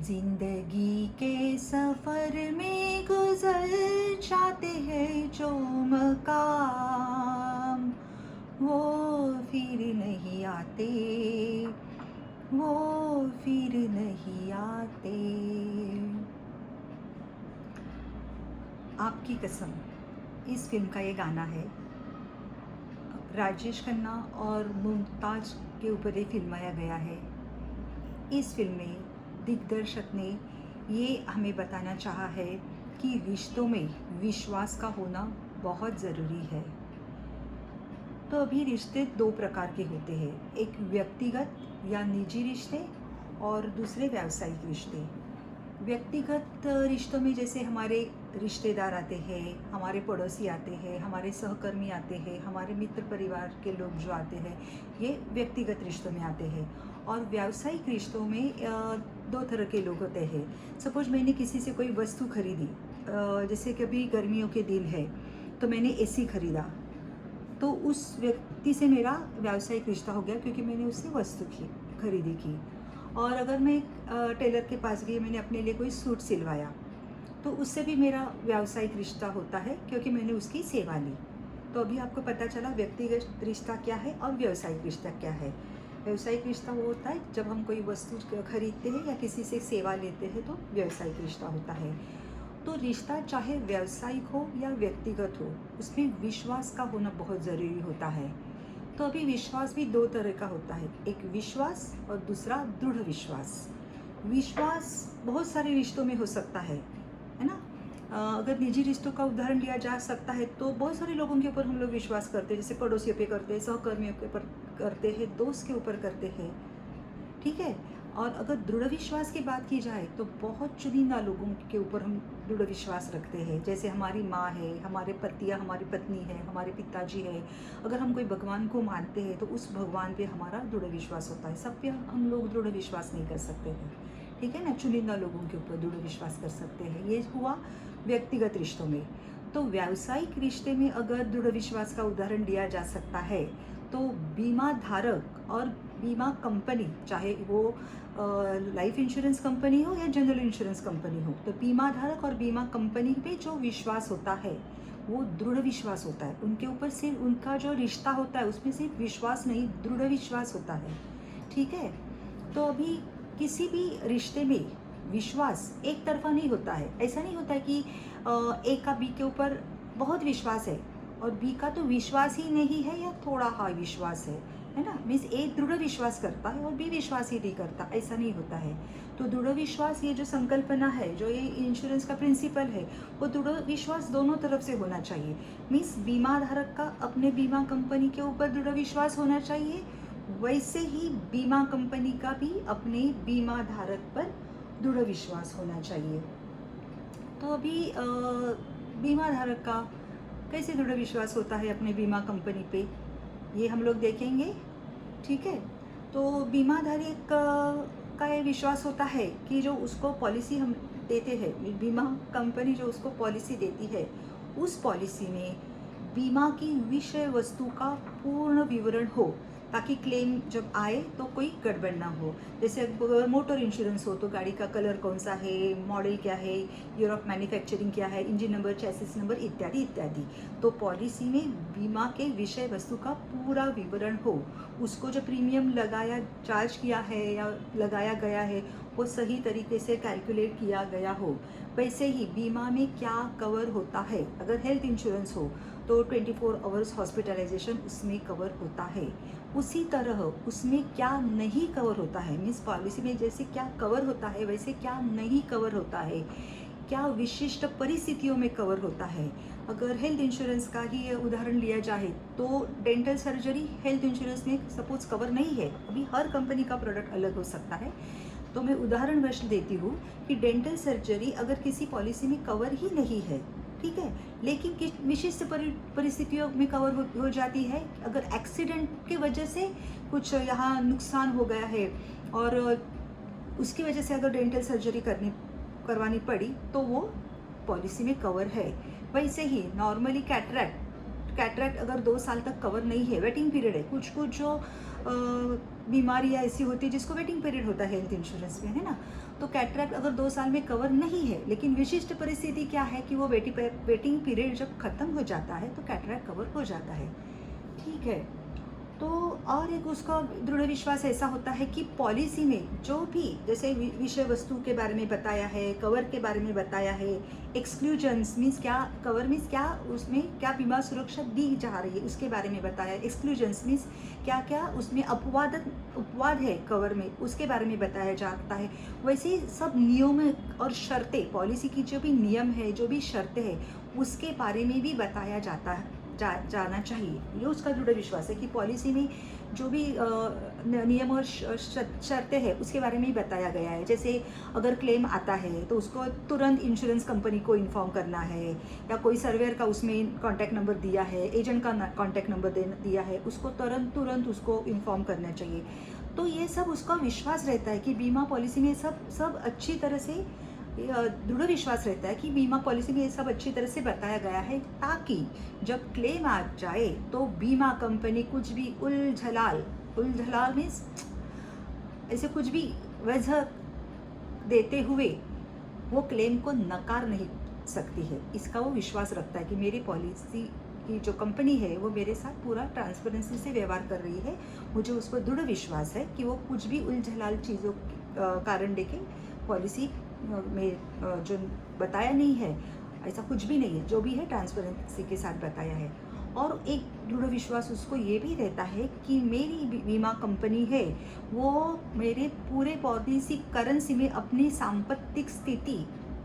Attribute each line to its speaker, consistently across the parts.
Speaker 1: जिंदगी के सफर में गुजर जाते हैं जो मकाम, वो फिर नहीं आते, वो फिर नहीं आते। आपकी कसम इस फिल्म का ये गाना है। राजेश खन्ना और मुमताज़ के ऊपर ये फिल्माया गया है। इस फिल्म में दिग्दर्शक ने ये हमें बताना चाहा है कि रिश्तों में विश्वास का होना बहुत ज़रूरी है। तो अभी रिश्ते दो प्रकार के होते हैं, एक व्यक्तिगत या निजी रिश्ते और दूसरे व्यावसायिक रिश्ते। व्यक्तिगत रिश्तों में जैसे हमारे रिश्तेदार आते हैं, हमारे पड़ोसी आते हैं, हमारे सहकर्मी आते हैं, हमारे मित्र परिवार के लोग जो आते हैं, ये व्यक्तिगत रिश्तों में आते हैं। और व्यावसायिक रिश्तों में दो तरह के लोग होते हैं। सपोज मैंने किसी से कोई वस्तु खरीदी, जैसे कि अभी गर्मियों के दिन है तो मैंने एसी खरीदा, तो उस व्यक्ति से मेरा व्यावसायिक रिश्ता हो गया क्योंकि मैंने उससे वस्तु खरीदी की। और अगर मैं टेलर के पास गई, मैंने अपने लिए कोई सूट सिलवाया, तो उससे भी मेरा व्यावसायिक रिश्ता होता है क्योंकि मैंने उसकी सेवा ली। तो अभी आपको पता चला व्यक्तिगत रिश्ता क्या है और व्यावसायिक रिश्ता क्या है। व्यावसायिक रिश्ता वो होता है जब हम कोई वस्तु खरीदते हैं या किसी से सेवा लेते हैं, तो व्यावसायिक रिश्ता होता है। तो रिश्ता चाहे व्यावसायिक हो या व्यक्तिगत हो, उसमें विश्वास का होना बहुत ज़रूरी होता है। तो अभी विश्वास भी दो तरह का होता है, एक विश्वास और दूसरा दृढ़ विश्वास। विश्वास बहुत सारे रिश्तों में हो सकता है ना। अगर निजी रिश्तों का उदाहरण लिया जा सकता है तो बहुत सारे लोगों के ऊपर हम लोग विश्वास करते हैं, जैसे पड़ोसियों पे करते हैं, सहकर्मियों के ऊपर करते हैं, दोस्त के ऊपर करते हैं, ठीक है। और अगर दृढ़ विश्वास की बात की जाए तो बहुत चुनिंदा लोगों के ऊपर हम दृढ़ विश्वास रखते हैं, जैसे हमारी माँ है, हमारे पति या हमारी पत्नी है, हमारे पिताजी है। अगर हम कोई भगवान को मानते हैं तो उस भगवान पे हमारा दृढ़ विश्वास होता है। सब पे हम लोग दृढ़ विश्वास नहीं कर सकते हैं, ठीक है ना। चुनिंदा लोगों के ऊपर दृढ़ विश्वास कर सकते हैं। ये हुआ व्यक्तिगत रिश्तों में। तो व्यावसायिक रिश्ते में अगर दृढ़ विश्वास का उदाहरण दिया जा सकता है तो बीमा धारक और बीमा कंपनी, चाहे वो लाइफ इंश्योरेंस कंपनी हो या जनरल इंश्योरेंस कंपनी हो, तो बीमा धारक और बीमा कंपनी पे जो विश्वास होता है वो दृढ़ विश्वास होता है। उनके ऊपर सिर्फ उनका जो रिश्ता होता है उसमें सिर्फ विश्वास नहीं, दृढ़ विश्वास होता है, ठीक है। तो अभी किसी भी रिश्ते में विश्वास एक तरफा नहीं होता है। ऐसा नहीं होता है कि ए का बी के ऊपर बहुत विश्वास है और बी का तो विश्वास ही नहीं है या थोड़ा हाई विश्वास है ना। मीन्स ए दृढ़ विश्वास करता है और बी विश्वास ही नहीं करता, ऐसा नहीं होता है। तो दृढ़ विश्वास, ये जो संकल्पना है, जो ये इंश्योरेंस का प्रिंसिपल है, वो दृढ़ विश्वास दोनों तरफ से होना चाहिए। मीन्स बीमा धारक का अपने बीमा कंपनी के ऊपर दृढ़ विश्वास होना चाहिए, वैसे ही बीमा कंपनी का भी अपने बीमा धारक पर दृढ़ विश्वास होना चाहिए। तो अभी बीमा धारक का कैसे दृढ़ विश्वास होता है अपने बीमा कंपनी पे, ये हम लोग देखेंगे, ठीक है। तो बीमा धारक का ये विश्वास होता है कि जो उसको पॉलिसी हम देते हैं, बीमा कंपनी जो उसको पॉलिसी देती है, उस पॉलिसी में बीमा की विषय वस्तु का पूर्ण विवरण हो, ताकि क्लेम जब आए तो कोई गड़बड़ ना हो। जैसे मोटर इंश्योरेंस हो तो गाड़ी का कलर कौन सा है, मॉडल क्या है, ईयर ऑफ मैन्युफैक्चरिंग क्या है, इंजन नंबर, चैसिस नंबर इत्यादि इत्यादि। तो पॉलिसी में बीमा के विषय वस्तु का पूरा विवरण हो, उसको जो प्रीमियम लगाया, चार्ज किया है या लगाया गया है, वो सही तरीके से कैलकुलेट किया गया हो। वैसे ही बीमा में क्या कवर होता है, अगर हेल्थ इंश्योरेंस हो तो 24 आवर्स हॉस्पिटलाइजेशन उसमें कवर होता है। उसी तरह उसमें क्या नहीं कवर होता है, मीन्स पॉलिसी में जैसे क्या कवर होता है वैसे क्या नहीं कवर होता है, क्या विशिष्ट परिस्थितियों में कवर होता है। अगर हेल्थ इंश्योरेंस का ही उदाहरण लिया जाए तो डेंटल सर्जरी हेल्थ इंश्योरेंस में सपोज कवर नहीं है। अभी हर कंपनी का प्रोडक्ट अलग हो सकता है, तो मैं उदाहरणवश देती हूँ कि डेंटल सर्जरी अगर किसी पॉलिसी में कवर ही नहीं है, ठीक है, लेकिन किस विशिष्ट परिस्थितियों में कवर हो जाती है। अगर एक्सीडेंट की वजह से कुछ यहाँ नुकसान हो गया है और उसकी वजह से अगर डेंटल सर्जरी करवानी पड़ी तो वो पॉलिसी में कवर है। वैसे ही नॉर्मली कैटरैक्ट अगर 2 साल तक कवर नहीं है, वेटिंग पीरियड है, कुछ जो बीमारियाँ ऐसी होती है जिसको वेटिंग पीरियड होता है हेल्थ इंश्योरेंस में, है ना। तो कैटरैक्ट अगर 2 साल में कवर नहीं है, लेकिन विशिष्ट परिस्थिति क्या है कि वो वेटिंग पीरियड जब ख़त्म हो जाता है तो कैटरैक्ट कवर हो जाता है, ठीक है। तो और एक उसका दृढ़ विश्वास ऐसा होता है कि पॉलिसी में जो भी जैसे विषय वस्तु के बारे में बताया है, कवर के बारे में बताया है, एक्सक्लूजन्स मीन्स क्या, कवर मीन्स क्या, उसमें क्या बीमा सुरक्षा दी जा रही है उसके बारे में बताया है। एक्सक्लूजन्स मीन्स क्या क्या उसमें अपवाद है कवर में, उसके बारे में बताया जाता है। वैसे ही सब नियम और शर्तें, पॉलिसी की जो भी नियम है, जो भी शर्तें हैं, उसके बारे में भी बताया जाना चाहिए। ये उसका दृढ़ विश्वास है कि पॉलिसी में जो भी नियम और शर्तें हैं उसके बारे में ही बताया गया है। जैसे अगर क्लेम आता है तो उसको तुरंत इंश्योरेंस कंपनी को इन्फॉर्म करना है, या कोई सर्वेयर का उसमें कॉन्टैक्ट नंबर दिया है, एजेंट का कॉन्टैक्ट नंबर दिया है, उसको तुरंत उसको इन्फॉर्म करना चाहिए। तो ये सब उसका विश्वास रहता है कि बीमा पॉलिसी में सब अच्छी तरह से, दृढ़ विश्वास रहता है कि बीमा पॉलिसी में ये सब अच्छी तरह से बताया गया है, ताकि जब क्लेम आ जाए तो बीमा कंपनी कुछ भी उलझलाल मीन्स ऐसे कुछ भी वजह देते हुए वो क्लेम को नकार नहीं सकती है। इसका वो विश्वास रखता है कि मेरी पॉलिसी की जो कंपनी है वो मेरे साथ पूरा ट्रांसपेरेंसी से व्यवहार कर रही है। मुझे उस पर दृढ़ विश्वास है कि वो कुछ भी उलझलाल चीज़ों कारण देके पॉलिसी में जो बताया नहीं है, ऐसा कुछ भी नहीं है, जो भी है ट्रांसपेरेंसी के साथ बताया है। और एक दृढ़ विश्वास उसको ये भी रहता है कि मेरी बीमा कंपनी है वो मेरे पूरे पॉलिसी करेंसी में अपनी सांपत्तिक स्थिति,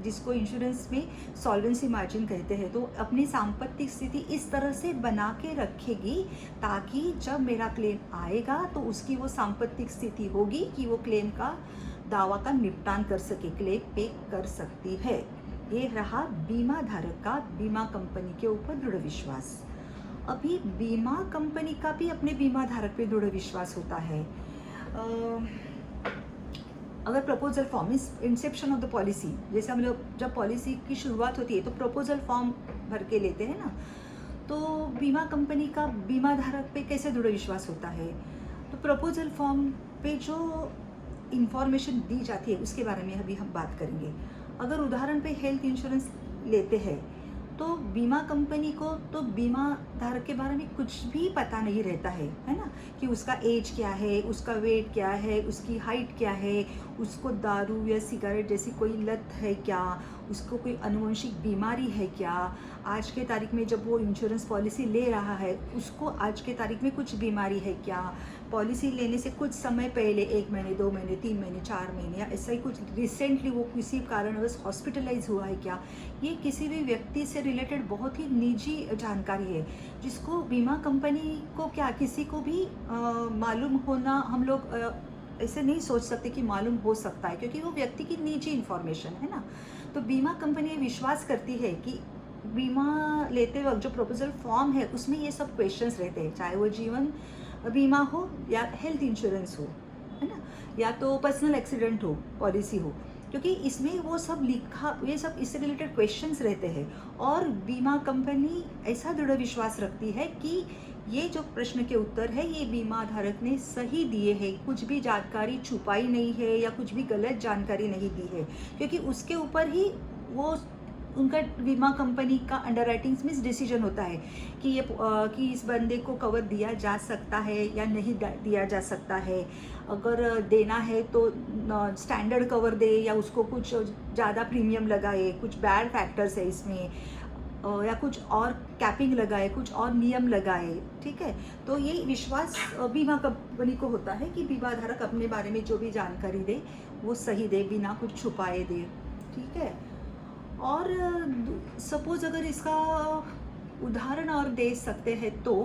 Speaker 1: जिसको इंश्योरेंस में सॉल्वेंसी मार्जिन कहते हैं, तो अपनी सांपत्तिक स्थिति इस तरह से बना के रखेगी ताकि जब मेरा क्लेम आएगा तो उसकी वो सांपत्तिक स्थिति होगी कि वो क्लेम का दावा का निपटान कर सके, क्लेम पे कर सकती है। ये रहा बीमा धारक का बीमा कंपनी के ऊपर दृढ़ विश्वास। अभी बीमा कंपनी का भी अपने बीमा धारक पे दृढ़ विश्वास होता है। अगर प्रपोजल फॉर्म इस इंसेप्शन ऑफ द पॉलिसी, जैसे हम लोग जब पॉलिसी की शुरुआत होती है तो प्रपोजल फॉर्म भर के लेते हैं ना, तो बीमा कंपनी का बीमा धारक पे कैसे दृढ़ विश्वास होता है। तो प्रपोजल फॉर्म पे जो इंफॉर्मेशन दी जाती है उसके बारे में अभी हम बात करेंगे। अगर उदाहरण पे हेल्थ इंश्योरेंस लेते हैं तो बीमा कंपनी को तो बीमा धारक के बारे में कुछ भी पता नहीं रहता है ना, कि उसका एज क्या है, उसका वेट क्या है, उसकी हाइट क्या है, उसको दारू या सिगरेट जैसी कोई लत है क्या, उसको कोई अनुवंशिक बीमारी है क्या, आज के तारीख में जब वो इंश्योरेंस पॉलिसी ले रहा है उसको आज के तारीख में कुछ बीमारी है क्या, पॉलिसी लेने से कुछ समय पहले 1 महीने 2 महीने 3 महीने 4 महीने या ऐसा ही कुछ रिसेंटली वो किसी कारणवश हॉस्पिटलाइज हुआ है क्या। ये किसी भी व्यक्ति से रिलेटेड बहुत ही निजी जानकारी है जिसको बीमा कंपनी को क्या किसी को भी मालूम होना, हम लोग ऐसे नहीं सोच सकते कि मालूम हो सकता है, क्योंकि वो व्यक्ति की निजी इन्फॉर्मेशन है ना। तो बीमा कंपनी विश्वास करती है कि बीमा लेते वक्त जो प्रपोजल फॉर्म है उसमें ये सब क्वेश्चंस रहते हैं, चाहे वो जीवन बीमा हो या हेल्थ इंश्योरेंस हो, है ना, या तो पर्सनल एक्सीडेंट हो पॉलिसी हो, क्योंकि इसमें वो सब लिखा, ये सब इससे रिलेटेड क्वेश्चंस रहते हैं। और बीमा कंपनी ऐसा दृढ़ विश्वास रखती है कि ये जो प्रश्न के उत्तर है ये बीमा धारक ने सही दिए हैं, कुछ भी जानकारी छुपाई नहीं है या कुछ भी गलत जानकारी नहीं दी है, क्योंकि उसके ऊपर ही वो उनका बीमा कंपनी का अंडरराइटिंग मीन्स डिसीजन होता है कि ये कि इस बंदे को कवर दिया जा सकता है या नहीं दिया जा सकता है। अगर देना है तो स्टैंडर्ड कवर दे या उसको कुछ ज़्यादा प्रीमियम लगाए, कुछ बैड फैक्टर्स है इसमें, या कुछ और कैपिंग लगाए, कुछ और नियम लगाए, ठीक है। तो ये विश्वास बीमा कंपनी को होता है कि बीमा धारक अपने बारे में जो भी जानकारी दे वो सही दे, बिना कुछ छुपाए दे, ठीक है। और सपोज अगर इसका उदाहरण और दे सकते हैं तो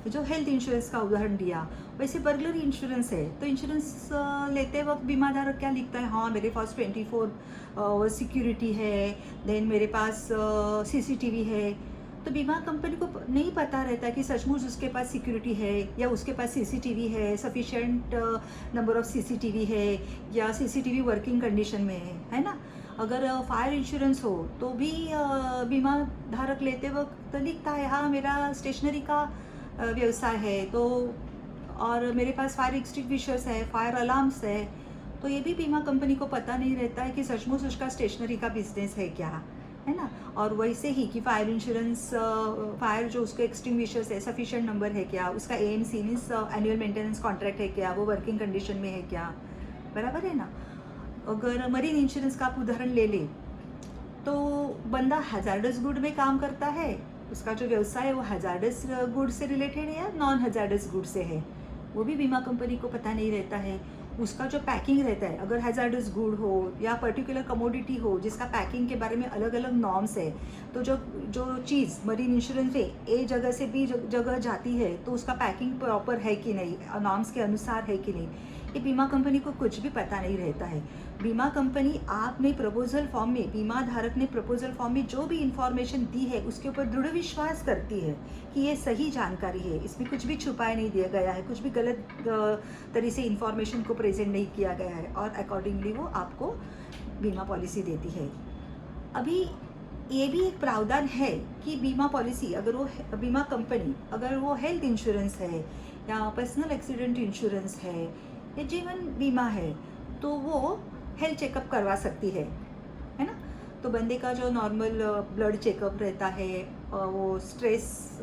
Speaker 1: जो हेल्थ इंश्योरेंस का उदाहरण दिया, वैसे बर्गलरी इंश्योरेंस है तो इंश्योरेंस लेते वक्त बीमा धारक क्या लिखता है, हाँ मेरे पास 24 सिक्योरिटी है, देन मेरे पास CCTV है। तो बीमा कंपनी को नहीं पता रहता कि सचमुच उसके पास सिक्योरिटी है या उसके पास CCTV है, सफिशिएंट नंबर ऑफ CCTV है या CCTV वर्किंग कंडीशन में है ना। अगर फायर इंश्योरेंस हो तो भी बीमा धारक लेते वक्त लिखता है हाँ मेरा स्टेशनरी का व्यवसाय है, तो और मेरे पास फायर एक्सटिंग्विशर्स है, फायर अलार्म्स है, तो ये भी बीमा कंपनी को पता नहीं रहता है कि सचमुच उसका स्टेशनरी का बिजनेस है क्या, है ना। और वैसे ही कि फायर इंश्योरेंस, फायर जो उसके एक्सटिंग्विशर्स है सफिशिएंट नंबर है क्या, उसका AMC means annual maintenance contract है क्या, वो वर्किंग कंडीशन में है क्या, बराबर है ना। अगर मरीन इंश्योरेंस का आप उदाहरण ले लें तो बंदा हैजार्डस गुड में काम करता है, उसका जो व्यवसाय है वो हैजार्डस गुड से रिलेटेड है या नॉन हैजार्डस गुड से है, वो भी बीमा कंपनी को पता नहीं रहता है। उसका जो पैकिंग रहता है, अगर हैजार्डस गुड हो या पर्टिकुलर कमोडिटी हो जिसका पैकिंग के बारे में अलग अलग नॉर्म्स है, तो जो जो चीज़ मरीन इंश्योरेंस में ए जगह से बी जगह जाती है तो उसका पैकिंग प्रॉपर है कि नहीं, नॉर्म्स के अनुसार है कि नहीं, ये बीमा कंपनी को कुछ भी पता नहीं रहता है। बीमा कंपनी आपने प्रपोजल फॉर्म में, बीमा धारक ने प्रपोजल फॉर्म में जो भी इंफॉर्मेशन दी है उसके ऊपर दृढ़ विश्वास करती है कि ये सही जानकारी है, इसमें कुछ भी छुपाया नहीं दिया गया है, कुछ भी गलत तरह से इंफॉर्मेशन को प्रेजेंट नहीं किया गया है, और अकॉर्डिंगली वो आपको बीमा पॉलिसी देती है। अभी ये भी एक प्रावधान है कि बीमा पॉलिसी, अगर वो बीमा कंपनी अगर वो हेल्थ इंश्योरेंस है या पर्सनल एक्सीडेंट इंश्योरेंस है या जीवन बीमा है, तो वो हेल्थ चेकअप करवा सकती है ना। तो बंदे का जो नॉर्मल ब्लड चेकअप रहता है, वो स्ट्रेस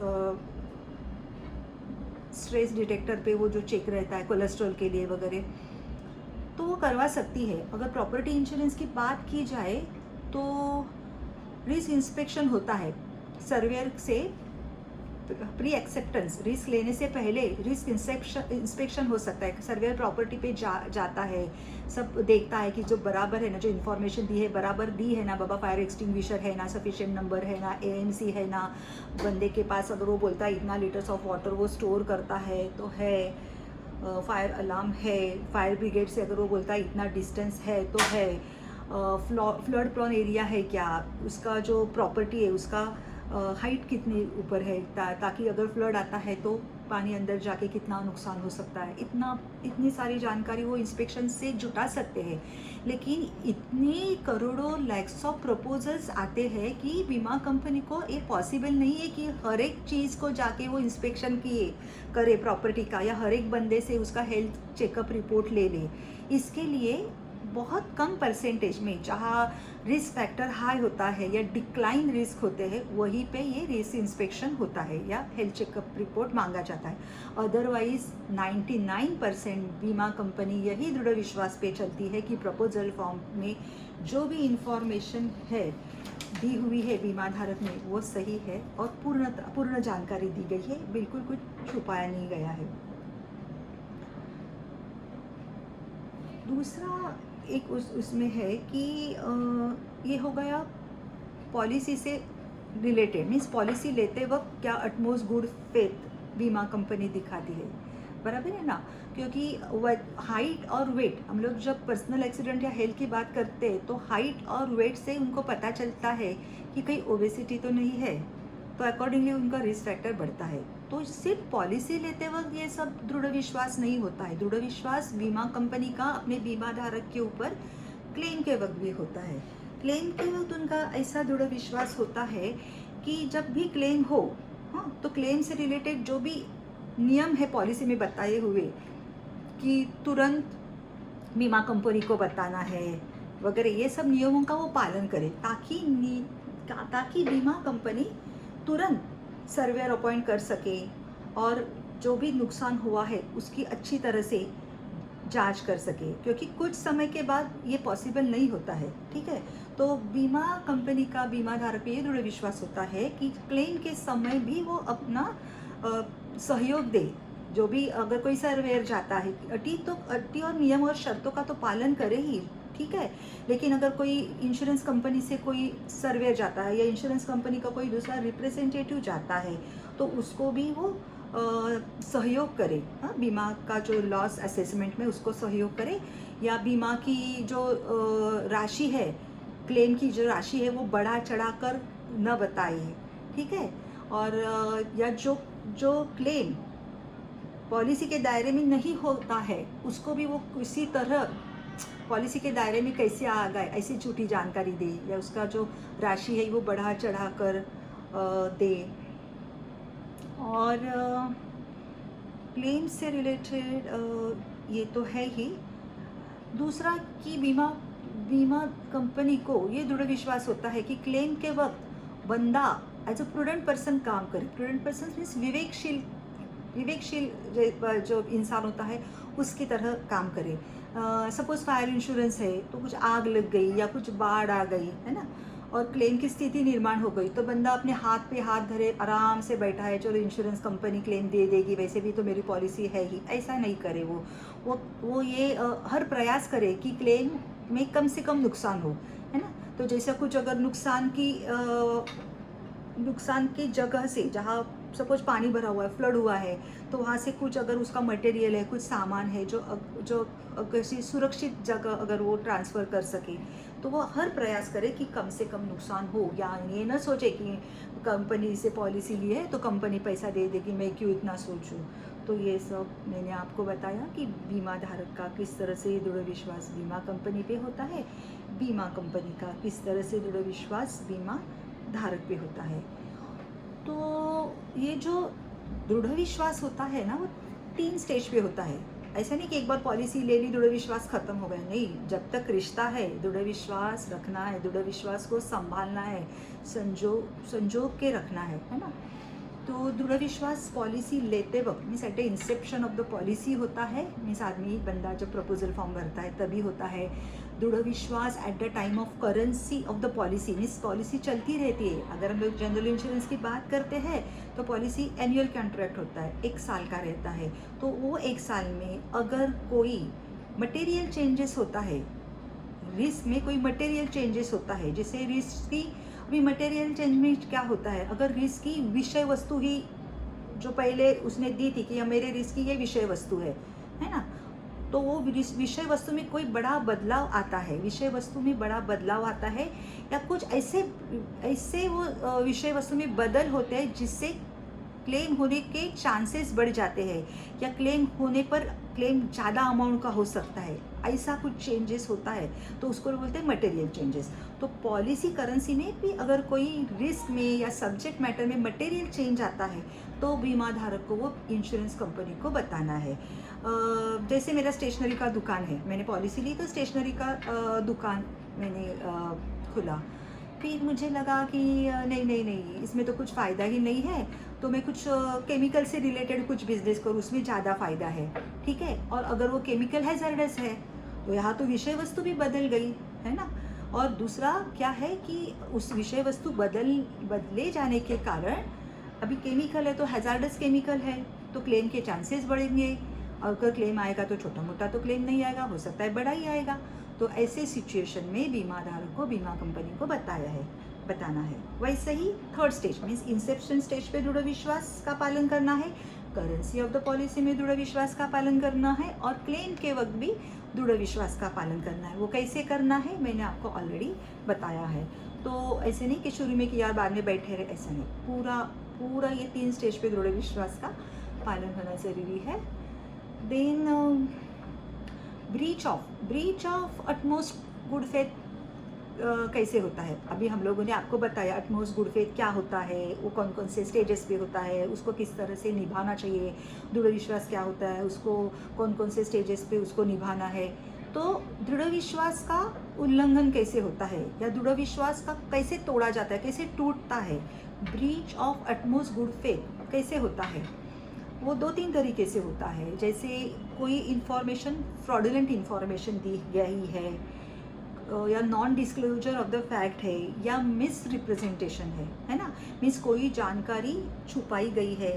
Speaker 1: डिटेक्टर पे वो जो चेक रहता है कोलेस्ट्रॉल के लिए वगैरह, तो वो करवा सकती है। अगर प्रॉपर्टी इंश्योरेंस की बात की जाए तो रिस्क इंस्पेक्शन होता है सर्वेयर से, प्री एक्सेप्टेंस, रिस्क लेने से पहले रिस्क इंस्पेक्शन हो सकता है। सर्वेयर प्रॉपर्टी पे जाता है, सब देखता है कि जो बराबर है ना, जो इन्फॉर्मेशन दी है बराबर दी है ना, बाबा फायर एक्सटिंग्विशर है ना, सफिशिएंट नंबर है ना, एएमसी है ना, बंदे के पास अगर वो बोलता है इतना लीटर्स ऑफ वाटर वो स्टोर करता है तो है, फायर अलार्म है, फायर ब्रिगेड से अगर वो बोलता है इतना डिस्टेंस है तो है, फ्लड प्रोन एरिया है क्या, उसका जो प्रॉपर्टी है उसका हाइट कितनी ऊपर है, ताकि अगर फ्लड आता है तो पानी अंदर जाके कितना नुकसान हो सकता है, इतनी सारी जानकारी वो इंस्पेक्शन से जुटा सकते हैं। लेकिन इतने करोड़ों लैक्स ऑफ प्रपोजल्स आते हैं कि बीमा कंपनी को ये पॉसिबल नहीं है कि हर एक चीज़ को जाके वो इंस्पेक्शन करे प्रॉपर्टी का, या हर एक बंदे से उसका हेल्थ चेकअप रिपोर्ट ले ले। इसके लिए बहुत कम परसेंटेज में, जहाँ रिस्क फैक्टर हाई होता है या डिक्लाइन रिस्क होते हैं, वहीं पे ये रिस्क इंस्पेक्शन होता है या हेल्थ चेकअप रिपोर्ट मांगा जाता है। अदरवाइज 99% बीमा कंपनी यही दृढ़ विश्वास पे चलती है कि प्रपोजल फॉर्म में जो भी इंफॉर्मेशन है दी हुई है बीमा धारक ने वो सही है और पूर्ण जानकारी दी गई है, बिल्कुल कुछ छुपाया नहीं गया है। दूसरा एक उसमें है कि ये हो गया पॉलिसी से रिलेटेड, मीन्स पॉलिसी लेते वक्त क्या अटमोस्ट गुड फेथ बीमा कंपनी दिखाती है, बराबर है ना। क्योंकि हाइट और वेट, हम लोग जब पर्सनल एक्सीडेंट या हेल्थ की बात करते हैं तो हाइट और वेट से उनको पता चलता है कि कहीं ओबेसिटी तो नहीं है, तो अकॉर्डिंगली उनका रिस्क फैक्टर बढ़ता है। तो सिर्फ पॉलिसी लेते वक्त ये सब दृढ़ विश्वास नहीं होता है, दृढ़ विश्वास बीमा कंपनी का अपने बीमा धारक के ऊपर क्लेम के वक्त भी होता है। क्लेम के वक्त उनका ऐसा दृढ़ विश्वास होता है कि जब भी क्लेम हो, हाँ, तो क्लेम से रिलेटेड जो भी नियम है पॉलिसी में बताए हुए कि तुरंत बीमा कंपनी को बताना है वगैरह, ये सब नियमों का वो पालन करे, ताकि बीमा कंपनी तुरंत सर्वेयर अपॉइंट कर सके और जो भी नुकसान हुआ है उसकी अच्छी तरह से जांच कर सके, क्योंकि कुछ समय के बाद ये पॉसिबल नहीं होता है, ठीक है। तो बीमा कंपनी का बीमा धारक पे ये दृढ़ विश्वास होता है कि क्लेम के समय भी वो अपना सहयोग दे, जो भी अगर कोई सर्वेयर जाता है अटी और नियम और शर्तों का तो पालन करे ही, ठीक है। लेकिन अगर कोई इंश्योरेंस कंपनी से कोई सर्वेयर जाता है या इंश्योरेंस कंपनी का कोई दूसरा रिप्रेजेंटेटिव जाता है तो उसको भी वो सहयोग करे, हाँ, बीमा का जो लॉस असेसमेंट में उसको सहयोग करे, या बीमा की जो राशि है, क्लेम की जो राशि है वो बढ़ा चढ़ा कर न बताए, ठीक है। और या जो क्लेम पॉलिसी के दायरे में नहीं होता है उसको भी वो किसी तरह पॉलिसी के दायरे में कैसे आ गए ऐसी झूठी जानकारी दे, या उसका जो राशि है वो बढ़ा चढ़ा कर दे। और क्लेम से रिलेटेड ये तो है ही। दूसरा कि बीमा बीमा कंपनी को ये दृढ़ विश्वास होता है कि क्लेम के वक्त बंदा एज अ प्रूडेंट पर्सन काम करे। प्रूडेंट पर्सन मीन्स विवेकशील जो इंसान होता है उसकी तरह काम करे। सपोज फायर इंश्योरेंस है तो कुछ आग लग गई या कुछ बाढ़ आ गई है ना, और क्लेम की स्थिति निर्माण हो गई, तो बंदा अपने हाथ पे हाथ धरे आराम से बैठा है, चलो इंश्योरेंस कंपनी क्लेम दे देगी, वैसे भी तो मेरी पॉलिसी है ही। ऐसा नहीं करे वो ये हर प्रयास करे कि क्लेम में कम से कम नुकसान हो, है ना। तो जैसा कुछ अगर नुकसान की जगह से, जहाँ सपोज पानी भरा हुआ है, फ्लड हुआ है, तो वहाँ से कुछ अगर उसका मटेरियल है, कुछ सामान है जो किसी सुरक्षित जगह अगर वो ट्रांसफ़र कर सके, तो वो हर प्रयास करे कि कम से कम नुकसान हो। या ये ना सोचे कि कंपनी से पॉलिसी ली है तो कंपनी पैसा दे देगी, मैं क्यों इतना सोचूं। तो ये सब मैंने आपको बताया कि बीमा धारक का किस तरह से दृढ़ विश्वास बीमा कंपनी पे होता है, बीमा कंपनी का किस तरह से दृढ़ विश्वास बीमा धारक पे होता है। तो ये जो दृढ़ विश्वास होता है ना, वो 3 स्टेज पे होता है। ऐसा नहीं कि एक बार पॉलिसी ले ली दृढ़ विश्वास खत्म हो गया, नहीं। जब तक रिश्ता है दृढ़ विश्वास रखना है, दृढ़ विश्वास को संभालना है, संजो के रखना है ना। तो दृढ़ विश्वास पॉलिसी लेते वक्त means at the Inception of the policy होता है, मीन्स आदमी बंदा जब प्रपोजल फॉर्म भरता है तभी होता है। दृढ़ विश्वास at the time of currency of the policy, means policy चलती रहती है। अगर हम लोग जनरल इंश्योरेंस की बात करते हैं तो पॉलिसी एनुअल कॉन्ट्रैक्ट होता है, 1 साल का रहता है। तो वो 1 साल में अगर कोई मटेरियल चेंजेस होता है, रिस्क में कोई मटेरियल चेंजेस होता है, जैसे रिस्क की अभी मटेरियल चेंज में क्या होता है, अगर रिस्क की विषय वस्तु ही जो पहले उसने दी थी कि मेरे रिस्क की ये विषय वस्तु है ना, तो वो विषय वस्तु में कोई बड़ा बदलाव आता है, विषय वस्तु में बड़ा बदलाव आता है, या कुछ ऐसे वो विषय वस्तु में बदल होते हैं जिससे क्लेम होने के चांसेस बढ़ जाते हैं, या क्लेम होने पर क्लेम ज़्यादा अमाउंट का हो सकता है, ऐसा कुछ चेंजेस होता है, तो उसको बोलते हैं मटेरियल चेंजेस। तो पॉलिसी करेंसी में भी अगर कोई रिस्क में या सब्जेक्ट मैटर में मटेरियल चेंज आता है तो बीमा धारक को वो इंश्योरेंस कंपनी को बताना है। जैसे मेरा स्टेशनरी का दुकान है, मैंने पॉलिसी ली तो स्टेशनरी का दुकान मैंने खुला, फिर मुझे लगा कि नहीं इसमें तो कुछ फ़ायदा ही नहीं है, तो मैं कुछ केमिकल से रिलेटेड कुछ बिजनेस करूँ, उसमें ज़्यादा फ़ायदा है, ठीक है। और अगर वो केमिकल हैज़ार्डस है तो यहाँ तो विषय वस्तु भी बदल गई, है ना। और दूसरा क्या है कि उस विषय वस्तु बदले जाने के कारण अभी केमिकल है तो हैज़ार्डस केमिकल है, तो क्लेम के चांसेस बढ़ेंगे, और अगर क्लेम आएगा तो छोटा मोटा तो क्लेम नहीं आएगा, हो सकता है बड़ा ही आएगा। तो ऐसे सिचुएशन में बीमा धारक को बीमा कंपनी को बताना है। वैसे ही 3rd stage means Inception stage पे दृढ़ विश्वास का पालन करना है, करेंसी ऑफ द पॉलिसी में दृढ़ विश्वास का पालन करना है, और क्लेम के वक्त भी दृढ़ विश्वास का पालन करना है। वो कैसे करना है मैंने आपको ऑलरेडी बताया है। तो ऐसे नहीं कि शुरू में कि यार बाद में बैठे रहे, ऐसा नहीं। पूरा ये 3 स्टेज पे दृढ़ विश्वास का पालन होना ज़रूरी है। Then breach of utmost good faith कैसे होता है, अभी हम लोगों ने आपको बताया अटमोस्ट गुड फेथ क्या होता है, वो कौन कौन से स्टेजेस पे होता है, उसको किस तरह से निभाना चाहिए, दृढ़ विश्वास क्या होता है, उसको कौन कौन से स्टेजेस पे उसको निभाना है। तो दृढ़ विश्वास का उल्लंघन कैसे होता है, या दृढ़ विश्वास का कैसे तोड़ा जाता है, कैसे टूटता है, breach of utmost good faith कैसे होता है, वो 2-3 तरीके से होता है। जैसे कोई इन्फॉर्मेशन फ्रॉडुलेंट इन्फॉर्मेशन दी गई है, या non disclosure of the fact है, या मिस रिप्रेजेंटेशन है ना। मीन्स कोई जानकारी छुपाई गई है,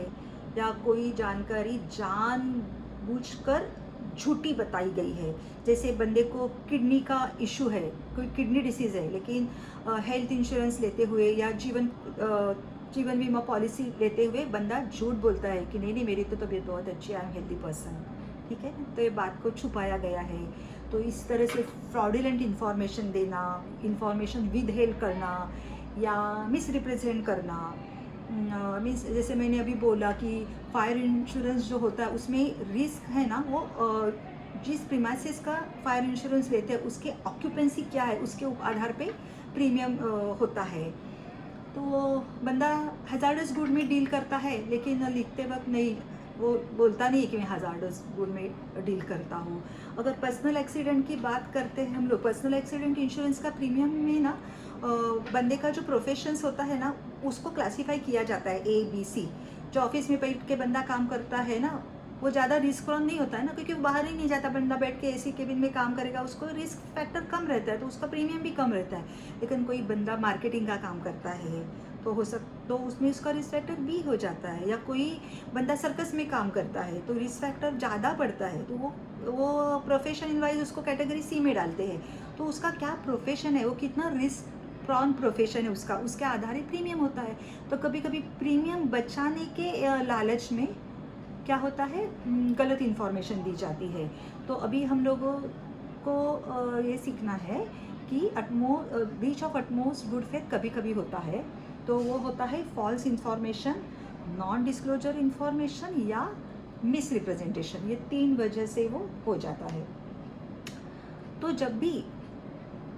Speaker 1: या कोई जानकारी जानबूझकर झूठी बताई गई है। जैसे बंदे को किडनी का इशू है, कोई किडनी डिसीज़ है, लेकिन हेल्थ इंश्योरेंस लेते हुए या जीवन बीमा पॉलिसी लेते हुए बंदा झूठ बोलता है कि नहीं मेरी तो तबीयत बहुत अच्छी है, आई एम हेल्दी पर्सन, ठीक है। तो ये बात को छुपाया गया है। तो इस तरह से फ्रॉडुलेंट इन्फॉर्मेशन देना, इन्फॉर्मेशन विदहेल्ड करना, या मिस रिप्रेजेंट करना, मीन्स जैसे मैंने अभी बोला कि फायर इंश्योरेंस जो होता है उसमें रिस्क है ना, वो जिस प्रीमाइसिस का फायर इंश्योरेंस लेते हैं उसके ऑक्यूपेंसी क्या है उसके आधार पे प्रीमियम होता है। तो बंदा हैज़ार्डस गुड में डील करता है, लेकिन लिखते वक्त नहीं वो बोलता नहीं है कि मैं हज़ार्डस गुड में डील करता हूँ। अगर पर्सनल एक्सीडेंट की बात करते हैं हम लोग, पर्सनल एक्सीडेंट इंश्योरेंस का प्रीमियम में ना बंदे का जो प्रोफेशंस होता है ना उसको क्लासीफाई किया जाता है A B C। जो ऑफिस में बैठ के बंदा काम करता है ना वो ज़्यादा रिस्क प्रोन नहीं होता है ना, क्योंकि वो बाहर ही नहीं जाता, बंदा बैठ के AC केबिन में काम करेगा, उसको रिस्क फैक्टर कम रहता है तो उसका प्रीमियम भी कम रहता है। लेकिन कोई बंदा मार्केटिंग का काम करता है तो तो उसमें उसका रिस्क फैक्टर भी हो जाता है, या कोई बंदा सर्कस में काम करता है तो रिस्क फैक्टर ज़्यादा पड़ता है, तो वो प्रोफेशन वाइज उसको कैटेगरी C में डालते हैं। तो उसका क्या प्रोफेशन है, वो कितना रिस्क प्रॉन प्रोफेशन है उसका, उसके आधारित प्रीमियम होता है। तो कभी कभी प्रीमियम बचाने के लालच में क्या होता है, गलत इन्फॉर्मेशन दी जाती है। तो अभी हम लोगों को ये सीखना है कि breach of utmost good faith कभी कभी होता है, तो वो होता है false information, non disclosure information या मिस रिप्रेजेंटेशन। ये 3 वजह से वो हो जाता है। तो जब भी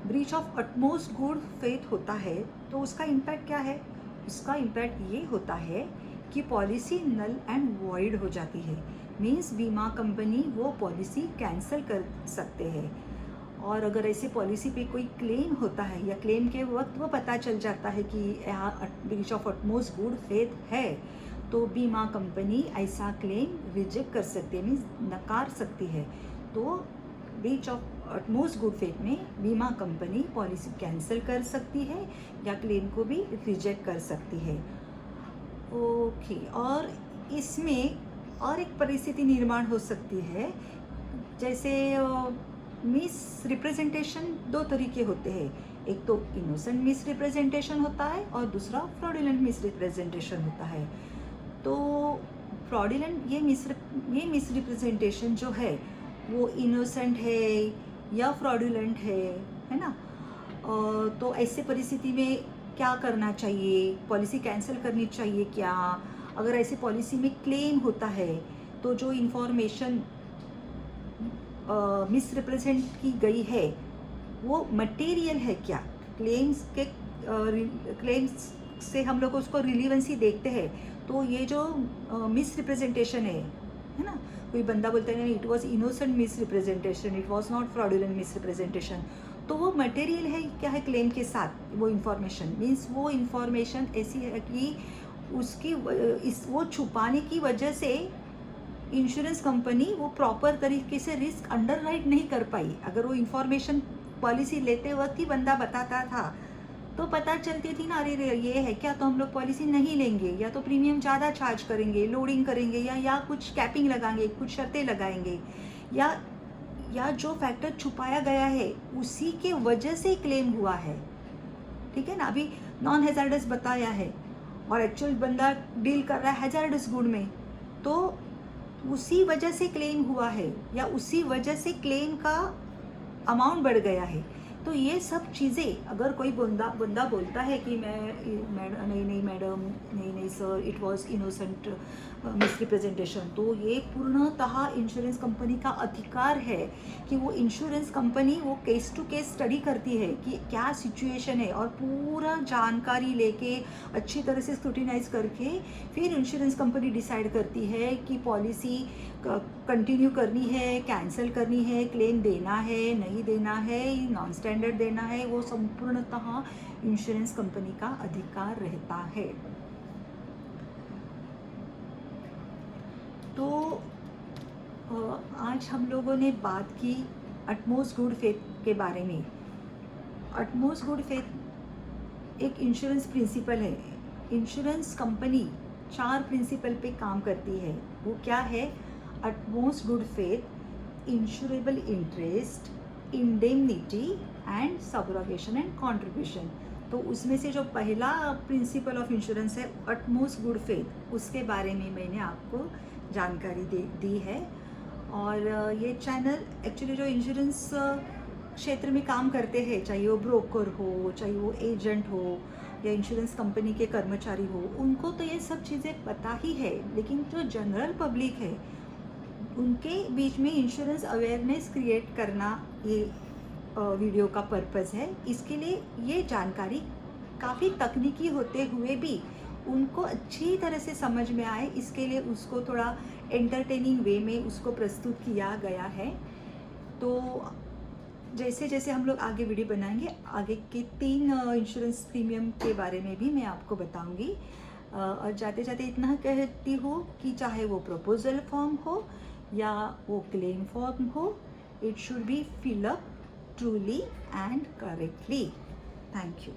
Speaker 1: breach of utmost good faith होता है तो उसका इम्पैक्ट क्या है, उसका इम्पैक्ट ये होता है कि पॉलिसी नल एंड वॉइड हो जाती है। मीन्स बीमा कंपनी वो पॉलिसी कैंसिल कर सकते हैं। और अगर ऐसे पॉलिसी पे कोई क्लेम होता है या क्लेम के वक्त वो पता चल जाता है कि यहाँ breach of utmost good faith है, तो बीमा कंपनी ऐसा क्लेम रिजेक्ट कर सकती है, मीन्स नकार सकती है। तो breach of utmost good faith में बीमा कंपनी पॉलिसी कैंसिल कर सकती है या क्लेम को भी रिजेक्ट कर सकती है। ओके, और इसमें और एक परिस्थिति निर्माण हो सकती है, जैसे मिस रिप्रेजेंटेशन 2 तरीके होते हैं। एक तो इनोसेंट मिस रिप्रेजेंटेशन होता है और दूसरा फ्रॉडुलेंट मिस रिप्रेजेंटेशन होता है। तो फ्रॉडुलेंट ये मिस रिप्रेजेंटेशन जो है वो इनोसेंट है या फ्रॉडुलेंट है ना। तो ऐसे परिस्थिति में क्या करना चाहिए, पॉलिसी कैंसिल करनी चाहिए क्या? अगर ऐसी पॉलिसी में क्लेम होता है तो जो इन्फॉर्मेशन मिस रिप्रेजेंट की गई है वो मटेरियल है क्या? क्लेम्स से हम लोग उसको रिलीवेंसी देखते हैं। तो ये जो मिस रिप्रेजेंटेशन है ना, कोई बंदा बोलता है it was innocent miss representation, it was not fraudulent miss representation, तो वो मटेरियल है क्या है क्लेम के साथ? वो इन्फॉर्मेशन मीन्स वो इन्फॉर्मेशन ऐसी है कि वो छुपाने की वजह से इंश्योरेंस कंपनी वो प्रॉपर तरीके से रिस्क अंडरराइट नहीं कर पाई। अगर वो इन्फॉर्मेशन पॉलिसी लेते वक्त ही बंदा बताता था तो पता चलती थी ना, अरे ये है क्या, तो हम लोग पॉलिसी नहीं लेंगे, या तो प्रीमियम ज़्यादा चार्ज करेंगे, लोडिंग करेंगे, या कुछ कैपिंग लगाएंगे, कुछ शर्तें लगाएंगे, या जो फैक्टर छुपाया गया है उसी के वजह से क्लेम हुआ है। ठीक है ना, अभी नॉन हैज़ार्डस बताया है और एक्चुअल बंदा डील कर रहा है हैज़ार्डस गुड में, तो उसी वजह से क्लेम हुआ है या उसी वजह से क्लेम का अमाउंट बढ़ गया है। तो ये सब चीज़ें अगर कोई बंदा बोलता है कि नहीं मैडम, नहीं sir, it was innocent miss representation, तो ये पूर्णतः इंश्योरेंस कंपनी का अधिकार है कि वो इंश्योरेंस कंपनी वो केस टू केस स्टडी करती है कि क्या सिचुएशन है, और पूरा जानकारी लेके अच्छी तरह से स्क्रूटिनाइज करके फिर इंश्योरेंस कंपनी डिसाइड करती है कि पॉलिसी कंटिन्यू करनी है, कैंसिल करनी है, क्लेम देना है, नहीं देना है, नॉन स्टैंडर्ड देना है। वो संपूर्णतः इंश्योरेंस कंपनी का अधिकार रहता है। तो आज हम लोगों ने बात की अटमोस्ट गुड फेथ के बारे में। अटमोस्ट गुड फेथ एक इंश्योरेंस प्रिंसिपल है। इंश्योरेंस कंपनी 4 प्रिंसिपल पे काम करती है। वो क्या है? Utmost good faith, insurable interest, indemnity and subrogation and contribution. तो उसमें से जो पहला प्रिंसिपल ऑफ इंश्योरेंस है अटमोस्ट गुड फेथ, उसके बारे में मैंने आपको जानकारी दी है। और ये चैनल एक्चुअली जो इंश्योरेंस क्षेत्र में काम करते हैं, चाहे वो ब्रोकर हो, चाहे वो एजेंट हो या इंश्योरेंस कंपनी के कर्मचारी हो, उनको तो ये सब चीज़ें पता ही है। लेकिन जो जनरल पब्लिक है उनके बीच में इंश्योरेंस अवेयरनेस क्रिएट करना ये वीडियो का पर्पस है। इसके लिए ये जानकारी काफ़ी तकनीकी होते हुए भी उनको अच्छी तरह से समझ में आए, इसके लिए उसको थोड़ा एंटरटेनिंग वे में उसको प्रस्तुत किया गया है। तो जैसे जैसे हम लोग आगे वीडियो बनाएंगे, आगे के 3 इंश्योरेंस प्रीमियम के बारे में भी मैं आपको बताऊंगी। और जाते जाते इतना कहती हूँ कि चाहे वो प्रपोजल फॉर्म हो या वो क्लेम फॉर्म हो, it should be fill up truly and correctly. Thank you.